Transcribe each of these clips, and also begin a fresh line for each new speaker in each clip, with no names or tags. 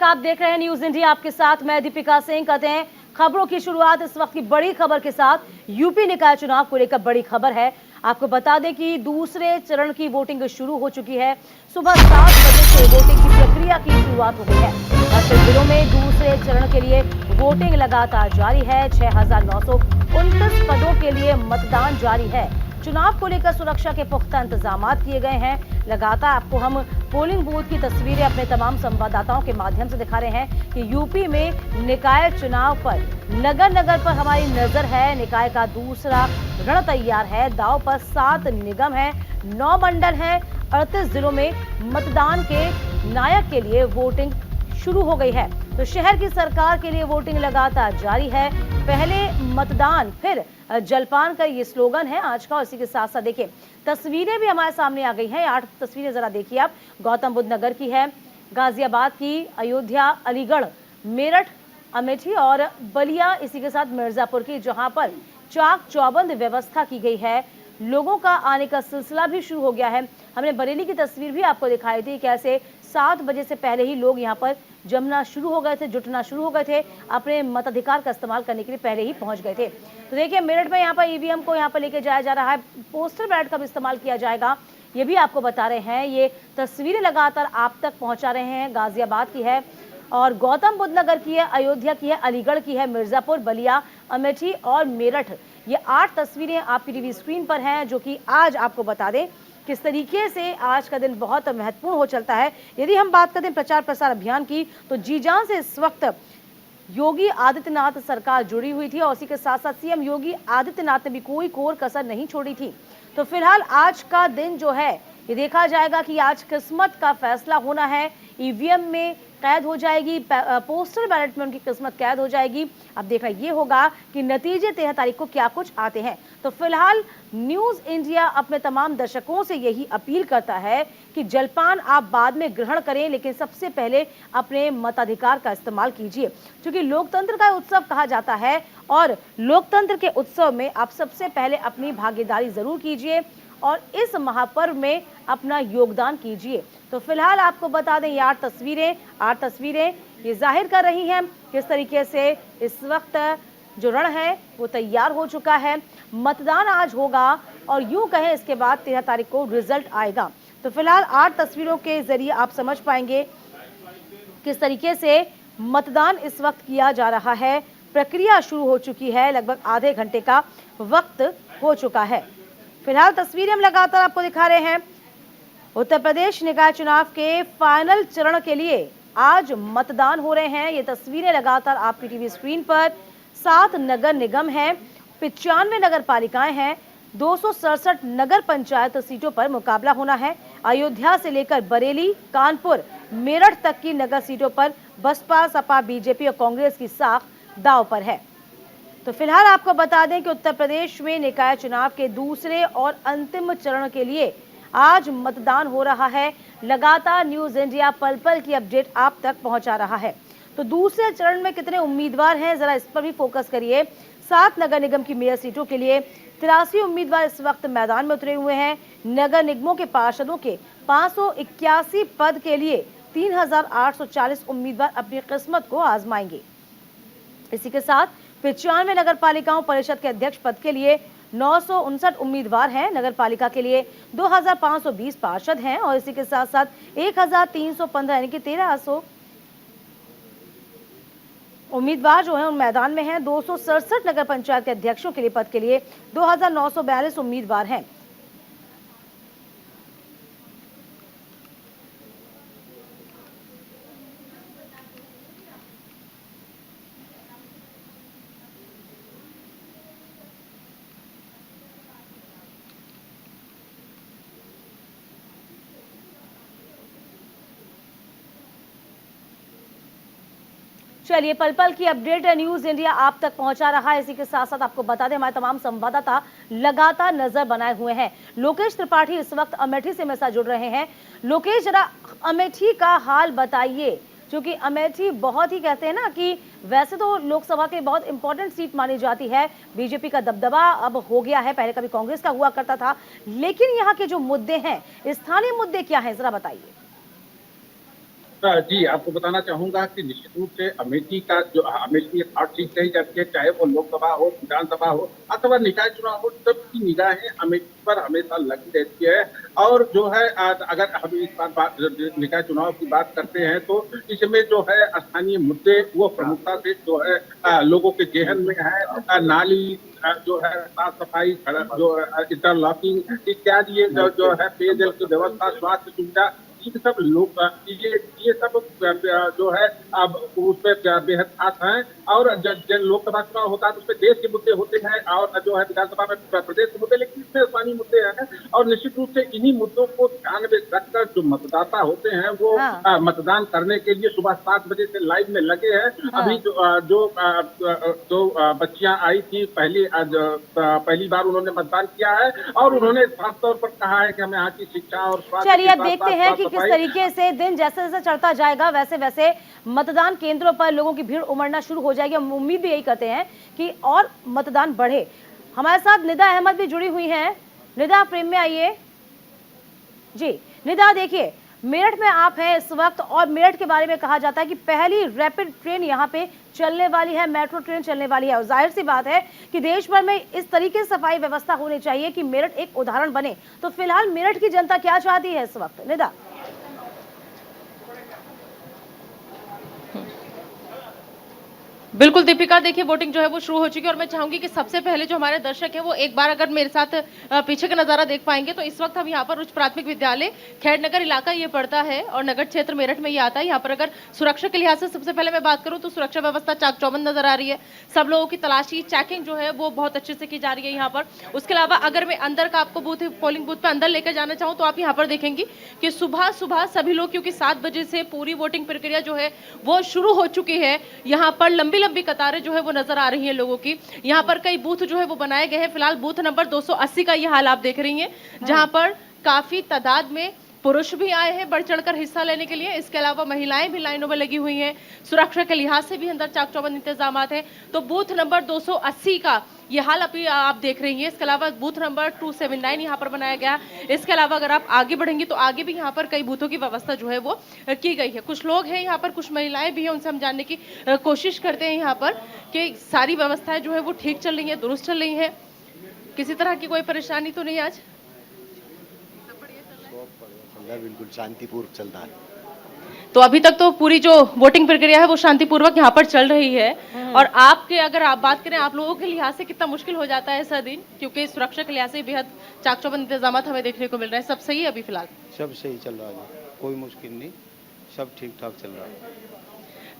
Back. आप देख रहे हैं न्यूज इंडिया, आपके साथ मैं दीपिका सिंह। करते हैं खबरों की शुरुआत इस वक्त की बड़ी खबर के साथ। यूपी निकाय चुनाव को लेकर बड़ी खबर है। आपको बता दें कि दूसरे चरण की वोटिंग शुरू हो चुकी है। सुबह 7 बजे से वोटिंग की प्रक्रिया की शुरुआत हो गई है। 38 जिलों में दूसरे चरण के लिए वोटिंग लगातार जारी है। 6,929 पदों के लिए मतदान जारी है। चुनाव को लेकर सुरक्षा के पुख्ता इंतजाम किए गए हैं। लगातार आपको हम पोलिंग बूथ की तस्वीरें अपने तमाम संवाददाताओं के माध्यम से दिखा रहे हैं कि यूपी में निकाय चुनाव पर नगर नगर पर हमारी नजर है। निकाय का दूसरा रण तैयार है। दांव पर 7 निगम है, 9 मंडल है। 38 जिलों में मतदान के नायक के लिए वोटिंग शुरू हो गई है। तो शहर की सरकार के लिए वोटिंग लगातार जारी है। पहले मतदान फिर जलपान का ये स्लोगन है आज का। इसी के साथ साथ देखिए तस्वीरें भी हमारे सामने आ गई हैं। 8 तस्वीरें जरा देखिए आप। गौतम बुद्ध नगर की है, गाजियाबाद की, अयोध्या, अलीगढ़, मेरठ, अमेठी और बलिया, इसी के साथ मिर्जापुर की, जहां पर चाक चौबंद व्यवस्था की गई है। लोगों का आने का सिलसिला भी शुरू हो गया है। हमने बरेली की तस्वीर भी आपको दिखाई थी, कैसे 7 बजे से पहले ही लोग यहाँ पर जमना शुरू हो गए थे, जुटना शुरू हो गए थे, अपने मताधिकार का इस्तेमाल करने के लिए पहले ही पहुंच गए थे। तो देखिए मेरठ में यहाँ पर ईवीएम को यहाँ पर लेके जाया जा रहा है। पोस्टल बैलेट का भी इस्तेमाल किया जाएगा, ये भी आपको बता रहे हैं। ये तस्वीरें लगातार आप तक पहुंचा रहे हैं। गाजियाबाद की है और गौतम बुद्ध नगर की है, अयोध्या की है, अलीगढ़ की है, मिर्जापुर, बलिया, अमेठी और मेरठ। ये 8 तस्वीरें आपकी टीवी स्क्रीन पर हैं, जो कि आज आपको बता दें किस तरीके से आज का दिन बहुत महत्वपूर्ण हो चलता है। यदि हम बात करते हैं प्रचार प्रसार अभियान की, तो जी जान से इस वक्त योगी आदित्यनाथ सरकार जुड़ी हुई थी और उसी के साथ साथ सीएम योगी आदित्यनाथ ने भी कोई कोर कसर नहीं छोड़ी थी। तो फिलहाल आज का दिन जो है ये देखा जाएगा कि आज किस्मत का फैसला होना है। ईवीएम में कैद हो जाएगी, पोस्टल बैलेट में उनकी किस्मत कैद हो जाएगी। अब देखना ये होगा कि नतीजे 13 तारीख को क्या कुछ आते हैं। तो फिलहाल न्यूज इंडिया अपने तमाम दर्शकों से यही अपील करता है कि जलपान आप बाद में ग्रहण करें, लेकिन सबसे पहले अपने मताधिकार का इस्तेमाल कीजिए, क्योंकि लोकतंत्र का उत्सव कहा जाता है और लोकतंत्र के उत्सव में आप सबसे पहले अपनी भागीदारी जरूर कीजिए और इस महापर्व में अपना योगदान कीजिए। तो फिलहाल आपको बता दें ये 8 तस्वीरें ये जाहिर कर रही हैं किस तरीके से इस वक्त जो रण है वो तैयार हो चुका है। मतदान आज होगा और यूं कहें इसके बाद 13 तारीख को रिजल्ट आएगा। तो फिलहाल 8 तस्वीरों के जरिए आप समझ पाएंगे किस तरीके से मतदान इस वक्त किया जा रहा है। प्रक्रिया शुरू हो चुकी है, लगभग आधे घंटे का वक्त हो चुका है। फिलहाल तस्वीरें हम लगातार आपको दिखा रहे हैं। उत्तर प्रदेश निकाय चुनाव के फाइनल चरण के लिए आज मतदान हो रहे हैं। ये तस्वीरें लगातार आपकी टीवी स्क्रीन पर। 7 नगर निगम हैं, 95 नगर पालिकाएं हैं, 267 नगर पंचायत सीटों पर मुकाबला होना है। अयोध्या से लेकर बरेली, कानपुर, मेरठ तक की नगर सीटों पर बसपा, सपा, बीजेपी और कांग्रेस की साख दांव पर है। तो फिलहाल आपको बता दें कि उत्तर प्रदेश में निकाय चुनाव के दूसरे और अंतिम चरण के लिए आज मतदान हो रहा है। लगातार न्यूज इंडिया पल पल की अपडेट आप तक पहुंचा रहा है। तो दूसरे चरण में कितने उम्मीदवार हैं, जरा इस पर भी फोकस करिए। 7 नगर निगम की मेयर सीटों के लिए 83 उम्मीदवार इस वक्त मैदान में उतरे हुए हैं। नगर निगमों के पार्षदों के 581 पद के लिए 3840 उम्मीदवार अपनी किस्मत को आजमाएंगे। इसी के साथ 95 नगर पालिकाओं परिषद के अध्यक्ष पद के लिए 959 उम्मीदवार हैं। नगर पालिका के लिए 2520 पार्षद हैं और इसी के साथ साथ 1315 यानी कि 1300 उम्मीदवार जो हैं उन मैदान में हैं। 267 नगर पंचायत के अध्यक्षों के लिए पद के लिए 2942 उम्मीदवार हैं। चलिए पल पल की अपडेट न्यूज इंडिया आप तक पहुंचा रहा है। इसी के साथ साथ आपको बता दें हमारे तमाम संवाददाता लगातार नजर बनाए हुए हैं। लोकेश त्रिपाठी इस वक्त अमेठी से मेरे साथ जुड़ रहे हैं। लोकेश, जरा अमेठी का हाल बताइए, क्योंकि अमेठी बहुत ही कहते हैं ना कि वैसे तो लोकसभा के बहुत इंपॉर्टेंट सीट मानी जाती है। बीजेपी का दबदबा अब हो गया है, पहले कभी कांग्रेस का हुआ करता था, लेकिन यहाँ के जो मुद्दे हैं, स्थानीय मुद्दे क्या हैं, जरा बताइए।
जी, आपको बताना चाहूँगा कि निश्चित रूप से अमेठी का जो अमेठी एक हॉट सीट कही जाती है, चाहे वो लोकसभा हो, विधानसभा हो अथवा निकाय चुनाव हो, सबकी निगाहें अमेठी पर हमेशा लगी रहती है। और जो है अगर हम इस बार निकाय चुनाव की बात करते हैं, तो इसमें जो है स्थानीय मुद्दे वो प्रमुखता से जो है लोगों के जेहन में है। नाली जो है, साफ सफाई, सड़क जो इंटरलॉकिंग इत्यादि, ये जो है पेयजल की व्यवस्था, स्वास्थ्य सुविधा, ये सब लोग ये सब जो है अब उस पर बेहद खास है। और जब लोकसभा चुनाव होता है तो उसमें देश के मुद्दे होते हैं, और जो है विधानसभा में प्रदेश के मुद्दे, लेकिन इसमें स्थानीय मुद्दे हैं। और निश्चित रूप से इन्हीं मुद्दों को ध्यान में रखकर जो मतदाता होते हैं वो
हाँ।
मतदान करने के लिए सुबह 7 बजे से लाइन में लगे हैं।
हाँ।
अभी जो बच्चियां आई थी पहली बार उन्होंने मतदान किया है, और उन्होंने साफ तौर पर कहा है कि हमें यहाँ की शिक्षा और स्वास्थ्य,
चलिए अब देखते हैं कि किस तरीके से दिन जैसे जैसे चढ़ता जाएगा वैसे वैसे मतदान केंद्रों पर लोगों की भीड़ उमड़ना शुरू हो जाएगी। हम उम्मीद भी यही करते हैं कि और मतदान बढ़े। हमारे साथ निदा अहमद भी जुड़ी हुई हैं। निदा, फ्रेम में आइए। जी निदा, देखिए मेरठ में आप हैं इस वक्त, और मेरठ के बारे में कहा जाता है कि पहली रैपिड ट्रेन यहाँ पे चलने वाली है, मेट्रो ट्रेन चलने वाली है। और जाहिर सी बात है कि देश भर में इस तरीके से सफाई व्यवस्था होनी चाहिए कि मेरठ एक उदाहरण बने। तो फिलहाल मेरठ की जनता क्या चाहती है इस वक्त, निदा?
बिल्कुल दीपिका, देखिए वोटिंग जो है वो शुरू हो चुकी है, और मैं चाहूंगी कि सबसे पहले जो हमारे दर्शक हैं वो एक बार अगर मेरे साथ पीछे का नजारा देख पाएंगे, तो इस वक्त हम यहाँ पर उच्च प्राथमिक विद्यालय खैरनगर इलाका ये पड़ता है और नगर क्षेत्र मेरठ में ये आता है। यहाँ पर अगर सुरक्षा के लिहाज से सबसे पहले मैं बात करूँ तो सुरक्षा व्यवस्था चाक चौबंद नजर आ रही है। सब लोगों की तलाशी चेकिंग जो है वो बहुत अच्छे से की जा रही है यहाँ पर। उसके अलावा अगर मैं अंदर का आपको बूथ पोलिंग बूथ पे अंदर लेकर जाना चाहूँ तो आप यहाँ पर देखेंगे कि सुबह सुबह सभी लोग, क्योंकि 7 बजे से पूरी वोटिंग प्रक्रिया जो है वो शुरू हो चुकी है, यहाँ पर लंबी लंबी कतारें जो है वो नजर आ रही है लोगों की। यहाँ पर कई बूथ जो है वो बनाए गए हैं। फिलहाल बूथ नंबर 280 का ये हाल आप देख रही हैं, जहां पर काफी तादाद में पुरुष भी आए हैं बढ़ चढ़कर हिस्सा लेने के लिए। इसके अलावा महिलाएं भी लाइनों में लगी हुई हैं। सुरक्षा के लिहाज से भी अंदर चाक चौबंद इंतजाम हैं। तो बूथ नंबर 280 का ये हाल अभी आप देख रही हैं। इसके अलावा बूथ नंबर 279 यहाँ पर बनाया गया। इसके अलावा अगर आप आगे बढ़ेंगी तो आगे भी यहाँ पर कई बूथों की व्यवस्था जो है वो की गई है। कुछ लोग हैं यहाँ पर, कुछ महिलाएं भी हैं, उनसे हम जानने की कोशिश करते हैं यहाँ पर कि सारी व्यवस्थाएं जो है वो ठीक चल रही है, दुरुस्त चल रही है, किसी तरह की कोई परेशानी तो नहीं आज?
बिल्कुल शांतिपूर्वक चल रहा है।
तो अभी तक तो पूरी जो वोटिंग प्रक्रिया है वो शांतिपूर्वक यहाँ पर चल रही है। और आपके अगर आप बात करें आप लोगों के लिहाज से कितना मुश्किल हो जाता है ऐसा दिन, क्योंकि सुरक्षा के लिहाज से बेहद चाक चौबंद इंतजाम हमें देखने को मिल रहे हैं। सब सही है अभी फिलहाल?
सब सही चल रहा है, कोई मुश्किल नहीं, सब ठीक ठाक चल रहा है।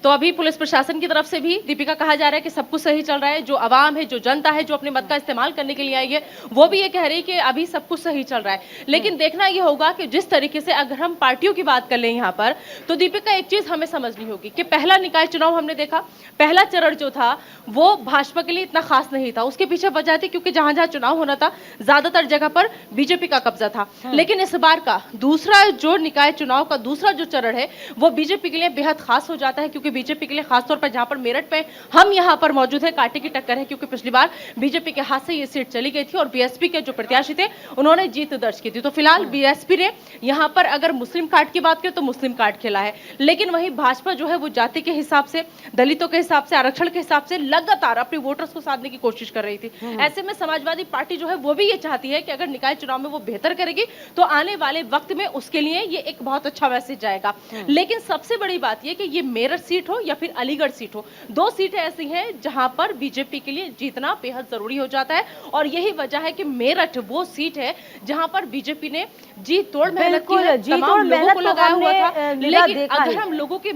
तो अभी पुलिस प्रशासन की तरफ से भी दीपिका कहा जा रहा है कि सब कुछ सही चल रहा है। जो आवाम है, जो जनता है, जो अपने मत का इस्तेमाल करने के लिए आई है, वो भी ये कह रही है कि अभी सब कुछ सही चल रहा है। लेकिन देखना ये होगा कि जिस तरीके से अगर हम पार्टियों की बात कर लें यहाँ पर, तो दीपिका एक चीज हमें समझनी होगी कि पहला निकाय चुनाव हमने देखा, पहला चरण जो था वो भाजपा के लिए इतना खास नहीं था। उसके पीछे वजह थी क्योंकि जहां जहां चुनाव होना था ज्यादातर जगह पर बीजेपी का कब्जा था। लेकिन इस बार का दूसरा जो निकाय चुनाव का दूसरा जो चरण है वो बीजेपी के लिए बेहद खास हो जाता है, क्योंकि बीजेपी के लिए खासतौर पर जहां पर मेरठ पे हम यहां पर मौजूद है कांटे की टक्कर है, क्योंकि पिछली बार बीजेपी के हाथ से ये सीट चली गई थी और बीएसपी के जो प्रत्याशी थे उन्होंने जीत दर्ज की थी। तो फिलहाल बीएसपी ने यहां पर अगर मुस्लिम कार्ड की बात करें तो मुस्लिम कार्ड खेला है, लेकिन वहीं भाजपा जो है वो जाति के हिसाब से, दलितों के हिसाब से, आरक्षण के हिसाब से लगातार अपने वोटर्स को साधने की कोशिश कर रही थी। ऐसे में समाजवादी पार्टी जो है वो भी ये चाहती है कि अगर निकाय चुनाव में वो बेहतर करेगी तो आने वाले वक्त में उसके लिए ये एक बहुत अच्छा मैसेज जाएगा। लेकिन सबसे बड़ी बात ये कि ये मेरठ सीट हो या फिर अलीगढ़ सीट हो, दो सीटें ऐसी हैं जहां पर बीजेपी के लिए जीतना बेहद जरूरी हो जाता है। और यही वजह है कि मेरठ वो सीट है जहां पर बीजेपी ने जी तोड़ मेहनत की है, तमाम लोगों को लगाया हुआ था। लेकिन अगर हम लोगों के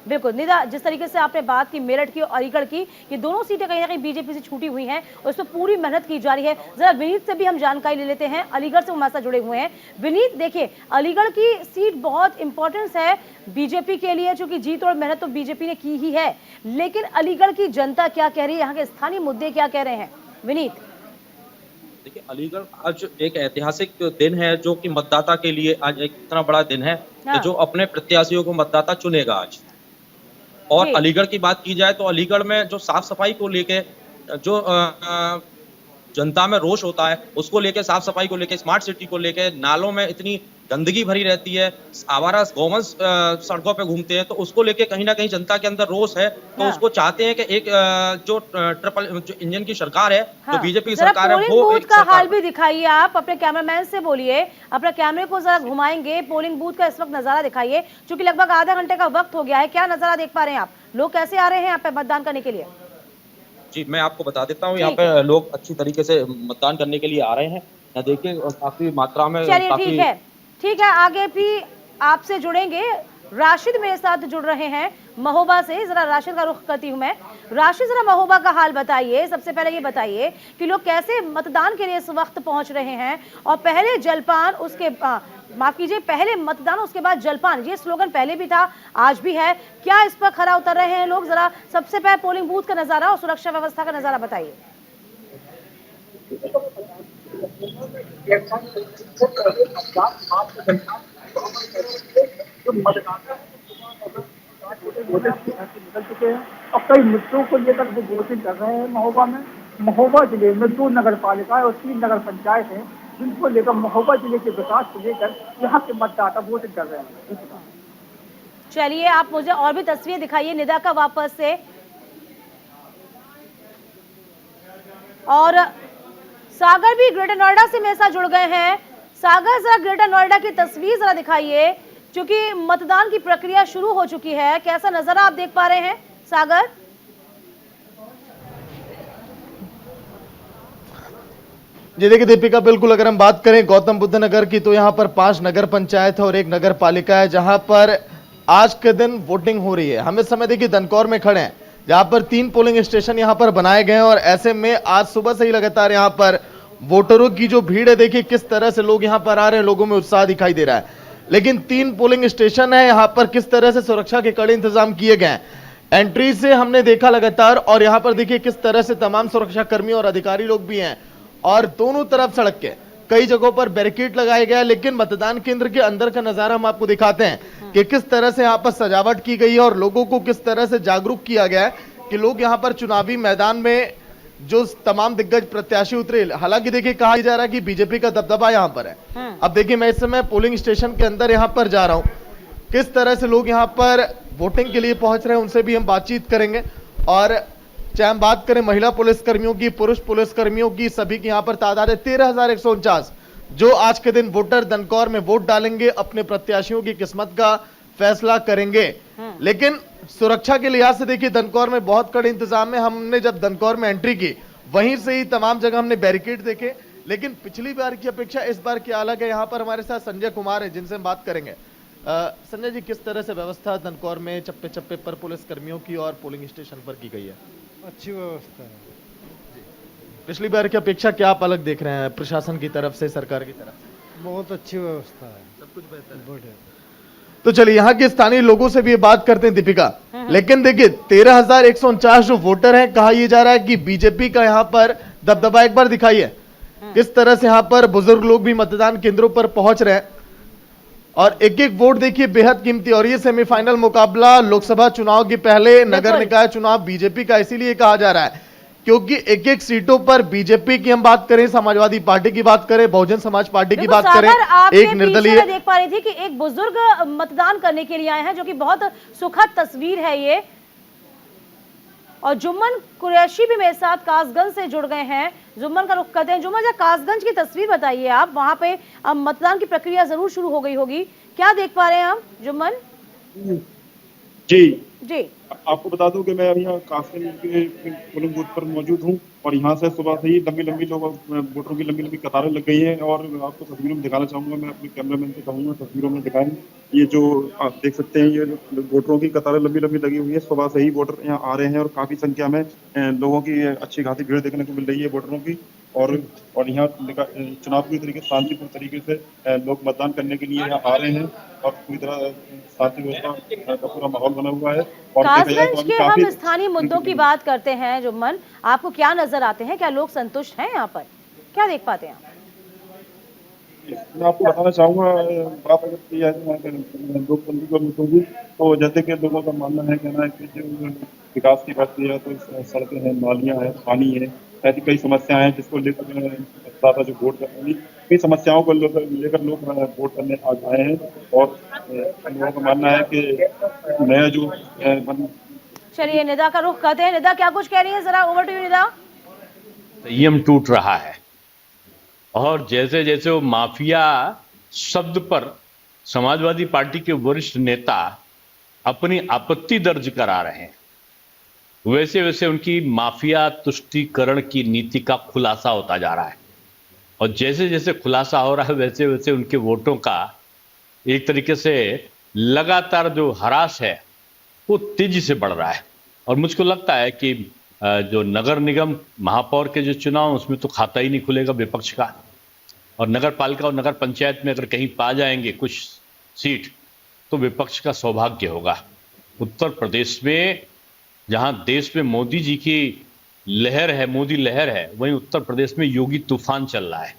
बिल्कुल निदा, जिस तरीके से आपने बात की मेरठ की और अलीगढ़ की, ये दोनों सीटें कहीं ना कहीं बीजेपी से छूटी हुई हैं और उसमें पूरी मेहनत की जा रही है। जरा विनीत से भी हम जानकारी ले लेते हैं, अलीगढ़ से हमारे साथ जुड़े हुए हैं। विनीत, देखिए अलीगढ़ की सीट बहुत इंपॉर्टेंस है बीजेपी के लिए, चूंकि जीत और मेहनत तो बीजेपी ने की ही है, लेकिन अलीगढ़ की जनता क्या कह रही है, यहाँ के स्थानीय मुद्दे क्या कह रहे हैं? विनीत,
देखिए अलीगढ़ आज एक ऐतिहासिक दिन है जो कि मतदाता के लिए आज एक इतना बड़ा दिन है जो अपने प्रत्याशियों को मतदाता चुनेगा आज। और अलीगढ़ की बात की जाए तो अलीगढ़ में जो साफ सफाई को लेके जो जनता में रोष होता है उसको लेके, साफ सफाई को लेके, स्मार्ट सिटी को लेके, नालों में इतनी गंदगी भरी रहती है, आवारा गौवंश सड़कों पे घूमते हैं, तो उसको लेके कहीं ना कहीं जनता के अंदर रोष है। तो
हाँ।
उसको चाहते हैं कि एक जो ट्रिपल जो इंजन की सरकार है,
हाँ,
जो बीजेपी की
जरा
सरकार है,
पोलिंग
वो
बूथ
एक
का
सरकार
हाल भी दिखाइए। आप अपने कैमरामैन से बोलिए, अपना कैमरे को जरा घुमाएंगे, पोलिंग बूथ का इस वक्त नजारा दिखाइए, क्योंकि लगभग आधा घंटे का वक्त हो गया है। क्या नजारा देख पा रहे हैं आप? लोग कैसे आ रहे हैं यहाँ पे मतदान करने के लिए?
जी, मैं आपको बता देता हूँ, यहाँ
ठीक है।
पे लोग अच्छी तरीके से मतदान करने के लिए आ रहे हैं। यहाँ देखिए, और काफी मात्रा में
चलिए
काफी
ठीक है, आगे भी आपसे जुड़ेंगे। राशिद मेरे साथ जुड़ रहे हैं महोबा से, जरा राशिद का रुख करती हूं मैं। राशिद, जरा महोबा का हाल बताइए। सबसे पहले ये बताइए कि लोग कैसे मतदान के लिए इस वक्त पहुंच रहे हैं, और पहले जलपान, उसके माफ कीजिए, पहले मतदान उसके बाद जलपान, ये स्लोगन पहले भी था, आज भी है। क्या इस पर खरा उतर रहे हैं लोग? जरा सबसे पहले पोलिंग बूथ का नजारा और सुरक्षा व्यवस्था का नजारा बताइए।
निकल चुके हैं और कई मुद्दों को लेकर वो वोटिंग कर रहे हैं महोबा में। महोबा जिले में 2 नगर पालिकाएं और 3 नगर पंचायत हैं, जिनको लेकर महोबा जिले के विकास को लेकर यहाँ के मतदाता वोटिंग कर रहे हैं।
चलिए, आप मुझे और भी तस्वीरें दिखाइए निदा का वापस से। और सागर भी ग्रेटर नोएडा से मेरे साथ जुड़ गए हैं। सागर, जरा ग्रेटर नोएडा की तस्वीर जरा दिखाइए, क्योंकि मतदान की प्रक्रिया शुरू हो चुकी है। कैसा नजारा आप देख पा रहे हैं सागर?
जी देखिए दीपिका, बिल्कुल अगर हम बात करें गौतम बुद्ध नगर की, तो यहाँ पर 5 नगर पंचायत है और 1 नगर पालिका है, जहां पर आज के दिन वोटिंग हो रही है। हम इस समय देखिए दनकौर में खड़े हैं, जहां पर 3 पोलिंग स्टेशन यहाँ पर बनाए गए हैं, और ऐसे में आज सुबह से ही लगातार यहाँ पर वोटरों की जो भीड़ है, देखिए किस तरह से लोग यहाँ पर आ रहे हैं, लोगों में उत्साह दिखाई दे रहा है। लेकिन 3 पोलिंग स्टेशन है, यहाँ पर किस तरह से सुरक्षा के कड़े इंतजाम किए गए हैं, एंट्री से हमने देखा लगातार, और यहाँ पर देखिए किस तरह से तमाम सुरक्षा कर्मी और अधिकारी लोग भी हैं, और दोनों तरफ सड़क के कई जगहों पर बैरिकेड लगाए गए। लेकिन मतदान केंद्र के अंदर का नजारा हम आपको दिखाते हैं कि किस तरह से यहाँ पर सजावट की गई है और लोगों को किस तरह से जागरूक किया गया है कि लोग यहाँ पर चुनावी मैदान में जो तमाम दिग्गज प्रत्याशी उतरे। हालांकि देखिए कहा जा रहा है कि बीजेपी का दबदबा यहाँ पर है। अब देखिए मैं इस समय पोलिंग स्टेशन के अंदर यहाँ पर जा रहा हूँ, किस तरह से लोग यहाँ पर वोटिंग के लिए पहुंच रहे हैं, उनसे भी हम बातचीत करेंगे। और चाहे हम बात करें महिला पुलिसकर्मियों की, पुरुष पुलिसकर्मियों की, सभी की यहाँ पर तादाद है 13,149, जो आज के दिन वोटर दनकौर में वोट डालेंगे, अपने प्रत्याशियों की किस्मत का फैसला करेंगे। लेकिन सुरक्षा के लिहाज से देखिए दनकौर में बहुत कड़े इंतजाम है। हमने जब दनकौर में एंट्री की, वहीं से ही तमाम जगह हमने बैरिकेड देखे, लेकिन पिछली बार की अपेक्षा इस बार क्या अलग है। यहाँ पर हमारे साथ संजय कुमार है, जिनसे हम बात करेंगे। संजय जी, किस तरह से व्यवस्था दनकौर में चप्पे चप्पे पर पुलिस कर्मियों की और पोलिंग स्टेशन पर की गई है?
अच्छी व्यवस्था है।
पिछली बार की अपेक्षा क्या आप अलग देख रहे हैं प्रशासन की तरफ से, सरकार की तरफ से?
बहुत अच्छी व्यवस्था है,
सब कुछ बेहतर
बढ़िया।
तो चलिए यहाँ के स्थानीय लोगों से भी बात करते हैं दीपिका। लेकिन देखिए 13,149 जो वोटर हैं, कहा यह जा रहा है कि बीजेपी का यहाँ पर दबदबा एक बार दिखाइए, किस तरह से यहाँ पर बुजुर्ग लोग भी मतदान केंद्रों पर पहुंच रहे हैं, और एक एक वोट देखिए बेहद कीमती। और ये सेमीफाइनल मुकाबला लोकसभा चुनाव के पहले नगर निकाय चुनाव बीजेपी का इसीलिए कहा जा रहा है क्योंकि एक एक सीटों पर बीजेपी की हम बात करें, समाजवादी पार्टी की बात करें, बहुजन समाज पार्टी की बात करें, एक निर्दलीय।
देख पा रही थी कि एक बुजुर्ग मतदान करने के लिए आए हैं, जो कि बहुत सुखद तस्वीर है ये। और जुम्मन कुरैशी भी मेरे साथ कासगंज से जुड़ गए हैं। जुम्मन का रुख करते हैं। जुम्मन, जरा कासगंज की तस्वीर बताइए आप, वहां पे अब मतदान की प्रक्रिया जरूर शुरू हो गई होगी, क्या देख पा रहे हैं हम जुम्मन? जी
आपको बता दूं कि मैं अभी यहाँ कासगंज के पोलिंग बूथ पर मौजूद हूँ, और यहाँ से सुबह से ही लंबी लंबी वोटरों की लंबी लंबी कतारें लग गई हैं। और आपको तस्वीरों में दिखाना चाहूंगा, मैं अपने कैमरामैन से कहूंगा तस्वीरों में दिखाएं। ये जो आप देख सकते हैं, ये वोटरों की कतारें लंबी लंबी लगी हुई है। सुबह से ही वोटर यहाँ आ रहे हैं और काफी संख्या में लोगों की अच्छी खासी भीड़ देखने को मिल रही है वोटरों की। और यहाँ चुनाव पूरी तरीके शांतिपूर्ण तरीके से लोग मतदान करने के लिए यहाँ आ रहे हैं, और पूरी तरह शांति व्यवस्था का पूरा माहौल बना हुआ है। और
कासगंज के हम स्थानीय मुद्दों की बात करते हैं जुम्मन, आपको क्या नजर आते हैं? क्या लोग संतुष्ट हैं यहाँ पर? क्या देख पाते हैं आप?
मैं आपको बताना चाहूंगा, बात अगर की जाए लोकतंत्र को मुद्दों की, तो जैसे कि लोगों का मानना है, कहना है कि जो विकास की बात की जाए तो सड़कें हैं, नालियां हैं, पानी है, ऐसी कई समस्याएं हैं जिसको लेकर मतदाता जो वोट करने वाली कई समस्याओं को लेकर लोग वोट करने आए हैं। और हम लोगों का मानना है कि नया जो
चलिए निदा का रुख करते हैं। निदा क्या कुछ कह रही है, जरा ओवर टू यू निदा।
संयम टूट रहा है और जैसे जैसे वो माफिया शब्द पर समाजवादी पार्टी के वरिष्ठ नेता अपनी आपत्ति दर्ज करा रहे हैं, वैसे वैसे उनकी माफिया तुष्टीकरण की नीति का खुलासा होता जा रहा है। और जैसे जैसे खुलासा हो रहा है वैसे वैसे उनके वोटों का एक तरीके से लगातार जो हरास है वो तेजी से बढ़ रहा है। और मुझको लगता है कि जो नगर निगम महापौर के जो चुनाव उसमें तो खाता ही नहीं खुलेगा विपक्ष का, और नगर पालिका और नगर पंचायत में अगर कहीं पा जाएंगे कुछ सीट तो विपक्ष का सौभाग्य होगा। उत्तर प्रदेश में जहां देश में मोदी जी की लहर है, मोदी लहर है, वहीं उत्तर प्रदेश में योगी तूफान चल रहा है।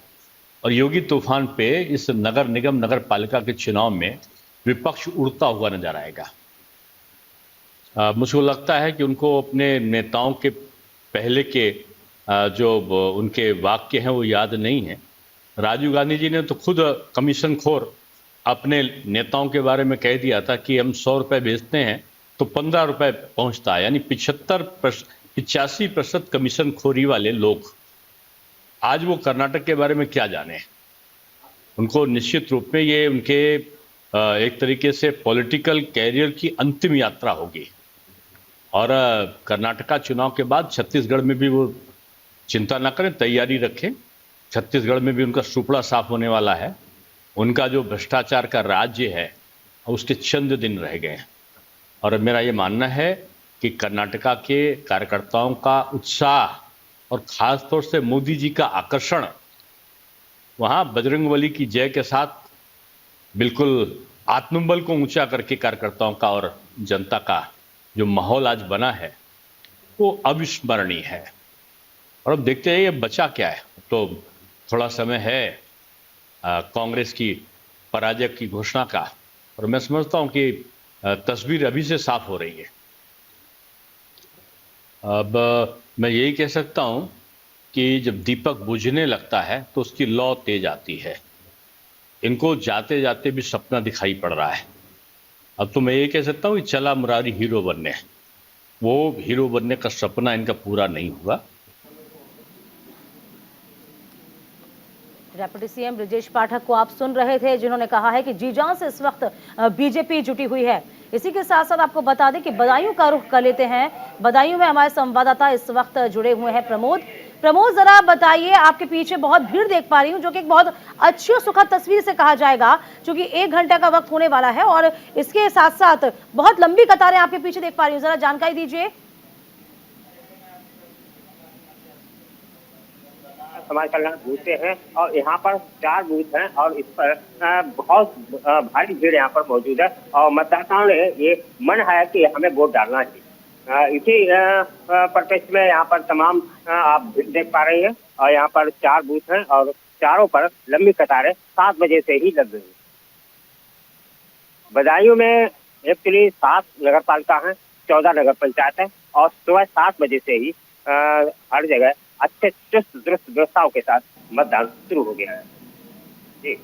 और योगी तूफान पे इस नगर निगम नगर पालिका के चुनाव में विपक्ष उड़ता हुआ नजर आएगा। मुझको लगता है कि उनको अपने नेताओं के पहले के जो उनके वाक्य हैं वो याद नहीं है। राजीव गांधी जी ने तो खुद कमीशन खोर अपने नेताओं के बारे में कह दिया था कि हम 100 रुपये बेचते हैं तो 15 रुपये पहुंचता है, यानी 85% कमीशन खोरी वाले लोग आज वो कर्नाटक के बारे में क्या जाने। उनको निश्चित रूप में ये उनके एक तरीके से पॉलिटिकल कैरियर की अंतिम यात्रा होगी। और कर्नाटका चुनाव के बाद छत्तीसगढ़ में भी वो चिंता ना करें, तैयारी रखें। छत्तीसगढ़ में भी उनका सुपड़ा साफ होने वाला है। उनका जो भ्रष्टाचार का राज्य है उसके चंद दिन रह गए हैं। और मेरा ये मानना है कि कर्नाटका के कार्यकर्ताओं का उत्साह और ख़ास तौर से मोदी जी का आकर्षण वहाँ बजरंगबली की जय के साथ बिल्कुल आत्मबल को ऊंचा करके कार्यकर्ताओं का और जनता का जो माहौल आज बना है वो अविस्मरणीय है। और अब देखते हैं ये बचा क्या है। तो थोड़ा समय है कांग्रेस की पराजय की घोषणा का, और मैं समझता हूं कि तस्वीर अभी से साफ हो रही है। अब मैं यही कह सकता हूं कि जब दीपक बुझने लगता है तो उसकी लौ तेज आती है। इनको जाते जाते भी सपना दिखाई पड़ रहा है। अब तो मैं ये कह सकता हूं कि चला मुरारी हीरो बनने, वो हीरो बनने का सपना इनका पूरा नहीं हुआ।
डेप्यूटी सीएम ब्रजेश पाठक को आप सुन रहे थे, जिन्होंने कहा है कि जी जान से इस वक्त बीजेपी जुटी हुई है। इसी के साथ साथ आपको बता दें कि बदायूं का रुख कर लेते हैं। बदायूं में हमारे संवाददाता इस वक्त जुड़े हुए हैं प्रमोद। प्रमोद, जरा बताइए, आपके पीछे बहुत भीड़ देख पा रही हूँ, जो कि एक बहुत अच्छी और सुखद तस्वीर से कहा जाएगा, क्योंकि 1 घंटे का वक्त होने वाला है और इसके साथ साथ बहुत लंबी कतारें आपके पीछे देख पा रही हूँ। जरा जानकारी दीजिए।
समाज कल्याण बूथ से हैं और यहाँ पर 4 बूथ हैं और इस पर बहुत भारी भीड़ यहाँ पर मौजूद है और मतदाताओं ने ये मन है कि हमें वोट डालना चाहिए। इसी परिप्रेक्ष्य में यहाँ पर तमाम आप भीड़ देख पा रही हैं और यहाँ पर 4 बूथ हैं और चारों पर लंबी कतारें 7 बजे से ही लग गई। बदायूं में एक्चुअली 7 नगर पालिका हैं, 14 नगर पंचायत है और सुबह 7 बजे से ही हर जगह अच्छे चुस्त दुरुस्त व्यवस्थाओं के साथ मतदान शुरू हो गया है। जी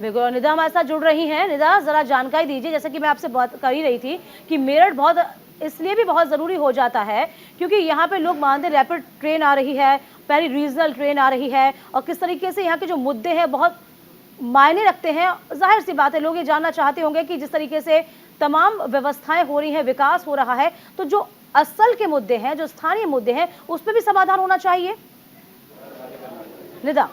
बिल्कुल, निदा हमारे साथ जुड़ रही हैं। निदा, जरा जानकारी दीजिए, जैसे कि मैं आपसे बात कर ही रही थी कि मेरठ बहुत इसलिए भी बहुत ज़रूरी हो जाता है क्योंकि यहाँ पे लोग मानते रैपिड ट्रेन आ रही है, पहली रीजनल ट्रेन आ रही है और किस तरीके से यहाँ के जो मुद्दे हैं बहुत मायने रखते हैं। जाहिर सी बात है, लोग ये जानना चाहते होंगे कि जिस तरीके से तमाम व्यवस्थाएं हो रही हैं, विकास हो रहा है, तो जो असल के मुद्दे हैं, जो स्थानीय मुद्दे हैं, उस पर भी समाधान होना चाहिए। निदा।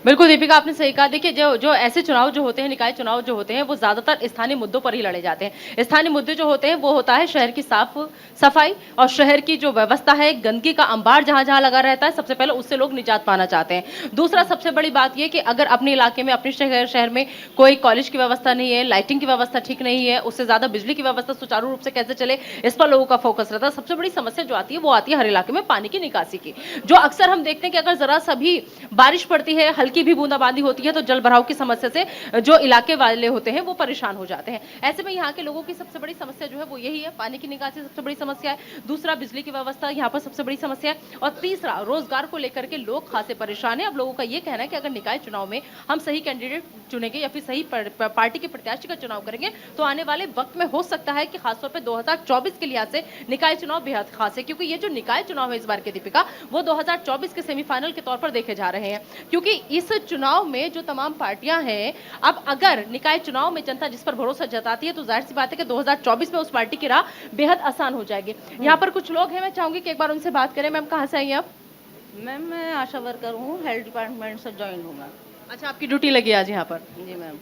बिल्कुल दीपिका, आपने सही कहा। देखिए, जो ऐसे चुनाव जो होते हैं, निकाय चुनाव जो होते हैं, वो ज्यादातर स्थानीय मुद्दों पर ही लड़े जाते हैं। स्थानीय मुद्दे जो होते हैं वो होता है शहर की साफ सफाई और शहर की जो व्यवस्था है, गंदगी का अंबार जहां जहां लगा रहता है, सबसे पहले उससे लोग निजात पाना चाहते हैं। दूसरा सबसे बड़ी बात यह कि अगर अपने इलाके में, अपने शहर में कोई कॉलेज की व्यवस्था नहीं है, लाइटिंग की व्यवस्था ठीक नहीं है, उससे ज्यादा बिजली की व्यवस्था सुचारू रूप से कैसे चले, इस पर लोगों का फोकस रहता है। सबसे बड़ी समस्या जो आती है वो आती है हर इलाके में पानी की निकासी की, जो अक्सर हम देखते हैं कि अगर जरा सा भी बारिश पड़ती है, हल्की भी बूंदाबांदी होती है तो जल भराव की समस्या से जो इलाके वाले होते हैं वो परेशान हो जाते हैं। ऐसे में यहाँ के लोगों की सबसे बड़ी समस्या जो है वो यही है, पानी की निकासी सबसे बड़ी समस्या है, दूसरा बिजली की व्यवस्था यहाँ पर सबसे बड़ी समस्या है, और तीसरा रोजगार को लेकर के लोग खासे परेशान है। अब लोगों का ये कहना है कि अगर निकाय चुनाव में हम सही कैंडिडेट चुनेंगे या फिर सही पार्टी के प्रत्याशी का चुनाव करेंगे तो आने वाले वक्त में हो सकता है कि खासतौर पर 2024 के लिहाज से निकाय चुनाव बेहद खास है, क्योंकि ये जो निकाय चुनाव है इस बार के दीपिका, वो 2024 के सेमीफाइनल के तौर पर देखे जा रहे हैं, क्योंकि इस चुनाव में जो तमाम पार्टियां हैं, अब अगर निकाय चुनाव में जनता जिस पर भरोसा जताती है तो जाहिर सी बात है कि 2024 में उस पार्टी की राह बेहद आसान हो जाएगी। यहाँ पर कुछ लोग हैं, मैं चाहूंगी कि एक बार उनसे बात करें। मैम कहाँ से आई हैं आप?
मैम मैं आशा वर्कर हूँ, हेल्थ डिपार्टमेंट से ज्वाइन हूँ मैम।
अच्छा, आपकी ड्यूटी लगी आज यहाँ पर?
जी मैम।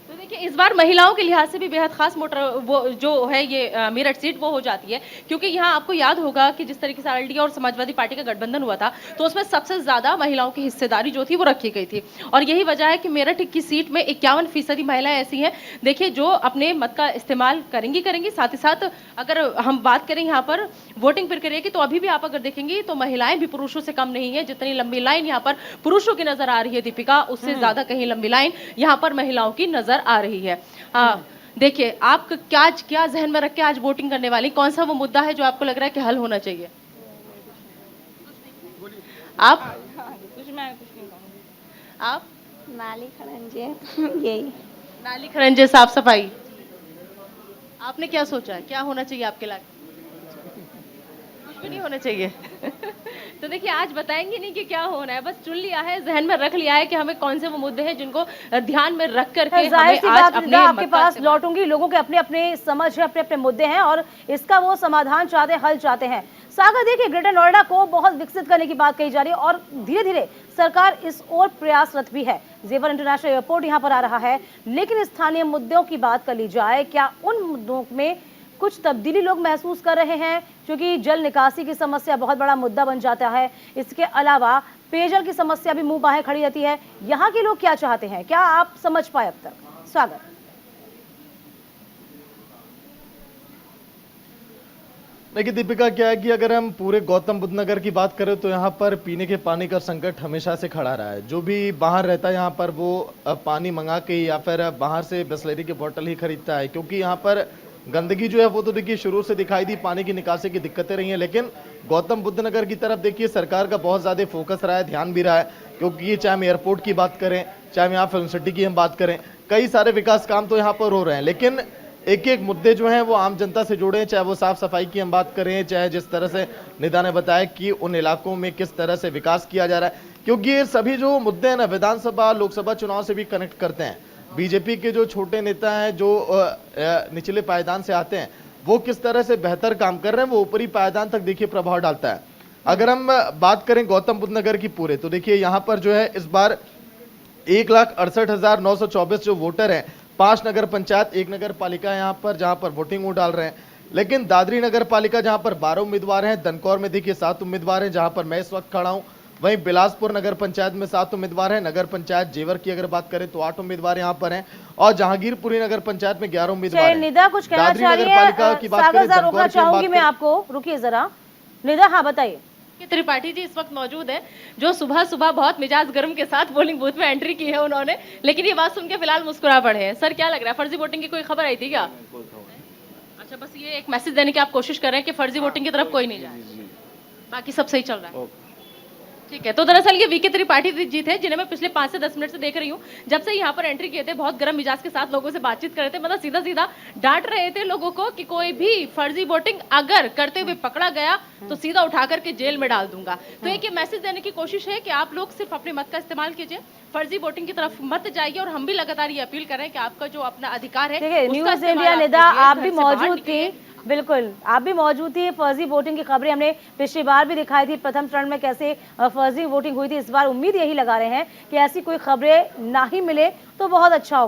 तो देखिए इस बार महिलाओं के लिहाज से भी बेहद खास मोटर वो जो है ये मेरठ सीट वो हो जाती है, क्योंकि यहाँ आपको याद होगा कि जिस तरीके से आरएलडी और समाजवादी पार्टी का गठबंधन हुआ था तो उसमें सबसे ज्यादा महिलाओं की हिस्सेदारी जो थी वो रखी गई थी, और यही वजह है कि मेरठ की सीट में 51% महिलाएं ऐसी हैं देखिए जो अपने मत का इस्तेमाल करेंगी। साथ ही साथ अगर हम बात करें यहाँ पर वोटिंग प्रक्रिया की तो अभी भी आप अगर देखेंगी तो महिलाएं भी पुरुषों से कम नहीं है। जितनी लंबी लाइन यहाँ पर पुरुषों की नजर आ रही है दीपिका, उससे ज्यादा कहीं लंबी लाइन यहाँ पर महिलाओं की नजर आ रही है। देखिए आप क्या जहन में रख के आज वोटिंग करने वाली, कौन सा वो मुद्दा है जो आपको लग रहा है कि हल होना चाहिए? आप
कुछ नहीं कहूँगी।
आप
नाली खड़ंजे यही
नाली खरंजे साफ सफाई, आपने क्या सोचा है, क्या होना चाहिए आपके इलाके? कुछ भी नहीं होना चाहिए। तो देखिए आज बताएंगे नहीं कि क्या होना है, बस चुन लिया है, जहन में रख लिया है कि हमें कौन से वो मुद्दे हैं जिनको ध्यान में रख करके
जाहिर सी बात
अपने
आपके पास लौटूंगी। लोगों के अपने अपने समझ है, अपने अपने मुद्दे हैं और इसका वो समाधान चाहते, हल चाहते हैं। सागर देखिए ग्रेटर नोएडा को बहुत विकसित करने की बात कही जा रही है और धीरे धीरे सरकार इस ओर प्रयासरत भी है। जेवर इंटरनेशनल एयरपोर्ट यहाँ पर आ रहा है, लेकिन स्थानीय मुद्दों की बात कर ली जाए, क्या उन मुद्दों में कुछ तब्दीली लोग महसूस कर रहे हैं? क्योंकि जल निकासी की समस्या बहुत बड़ा मुद्दा बन जाता है, इसके अलावा पेयजल की समस्या भी मुंह बाहें खड़ी रहती है। यहाँ के लोग क्या चाहते हैं, क्या आप समझ पाए अब तक? स्वागत।
देखिए दीपिका, क्या है कि अगर हम पूरे गौतम बुद्ध नगर की बात करें तो यहाँ पर पीने के पानी का संकट हमेशा से खड़ा रहा है। जो भी बाहर रहता है यहाँ पर वो पानी मंगा के या फिर बाहर से बिसलेरी की बोतल ही खरीदता है, क्योंकि यहाँ पर गंदगी जो है वो तो देखिए शुरू से दिखाई दी, पानी की निकासी की दिक्कतें रही हैं। लेकिन गौतम बुद्ध नगर की तरफ देखिए सरकार का बहुत ज़्यादा फोकस रहा है, ध्यान भी रहा है, क्योंकि चाहे हम एयरपोर्ट की बात करें, चाहे हम यहाँ फिल्म सिटी की हम बात करें, कई सारे विकास काम तो यहाँ पर हो रहे हैं। लेकिन एक एक मुद्दे जो हैं वो आम जनता से जुड़े हैं, चाहे वो साफ सफाई की हम बात करें, चाहे जिस तरह से निदा ने बताया कि उन इलाकों में किस तरह से विकास किया जा रहा है, क्योंकि ये सभी जो मुद्दे हैं ना विधानसभा लोकसभा चुनाव से भी कनेक्ट करते हैं। बीजेपी के जो छोटे नेता हैं जो निचले पायदान से आते हैं वो किस तरह से बेहतर काम कर रहे हैं, वो ऊपरी पायदान तक देखिए प्रभाव डालता है। अगर हम बात करें गौतम बुद्ध नगर की पूरे, तो देखिए यहाँ पर जो है इस बार 1,68,924 जो वोटर हैं, 5 नगर पंचायत, 1 नगर पालिका यहाँ पर जहाँ पर वोटिंग वोट डाल रहे हैं। लेकिन दादरी नगर पालिका जहाँ पर 12 उम्मीदवार हैं, दनकौर में देखिए 7 उम्मीदवार हैं जहाँ पर मैं इस वक्त खड़ा हूँ। वहीं बिलासपुर नगर पंचायत में 7 उम्मीदवार हैं। नगर पंचायत जेवर की अगर बात करें तो 8 उम्मीदवार यहाँ पर हैं और जहांगीरपुरी नगर पंचायत में 11 उम्मीदवार हैं।
निदा कुछ कहना चाह रही है? सागर रोकना चाहूंगी मैं आपको, रुकिए जरा। निदा हाँ बताइए।
त्रिपाठी जी इस वक्त मौजूद है जो सुबह सुबह बहुत मिजाज गर्म के साथ पोलिंग बूथ में एंट्री की है उन्होंने, लेकिन ये बात सुन के फिलहाल मुस्कुरा पड़े हैं। सर क्या लग रहा है, फर्जी वोटिंग की कोई खबर आई थी क्या? अच्छा, बस ये एक मैसेज देने की आप कोशिश कर रहे हैं कि फर्जी वोटिंग की तरफ कोई नहीं जाए, बाकी सब सही चल रहा है। ठीक है, तो दरअसल ये वीके त्रिपाठी जी थे जिन्हें मैं पिछले 5 से 10 मिनट से देख रही हूँ। जब से यहाँ पर एंट्री किए थे बहुत गर्म मिजाज के साथ लोगों से बातचीत कर रहे थे, मतलब सीधा सीधा डांट रहे थे लोगों को कि कोई भी फर्जी वोटिंग अगर करते हुए पकड़ा गया तो सीधा उठा करके जेल में डाल दूंगा। तो एक ये मैसेज देने की कोशिश है कि आप लोग सिर्फ अपने मत का इस्तेमाल कीजिए, फर्जी वोटिंग की तरफ मत जाइए, और हम भी लगातार ये अपील कर रहे हैं कि आपका जो अपना अधिकार है
न्यूज़ इंडिया निदा आप भी मौजूद थी, बिल्कुल आप भी मौजूद थी। फर्जी वोटिंग की खबरें हमने पिछली बार भी दिखाई थी, प्रथम चरण में कैसे फर्जी वोटिंग हुई थी। इस बार उम्मीद यही लगा रहे हैं कि ऐसी कोई खबरें ना ही मिले तो बहुत अच्छा होगा।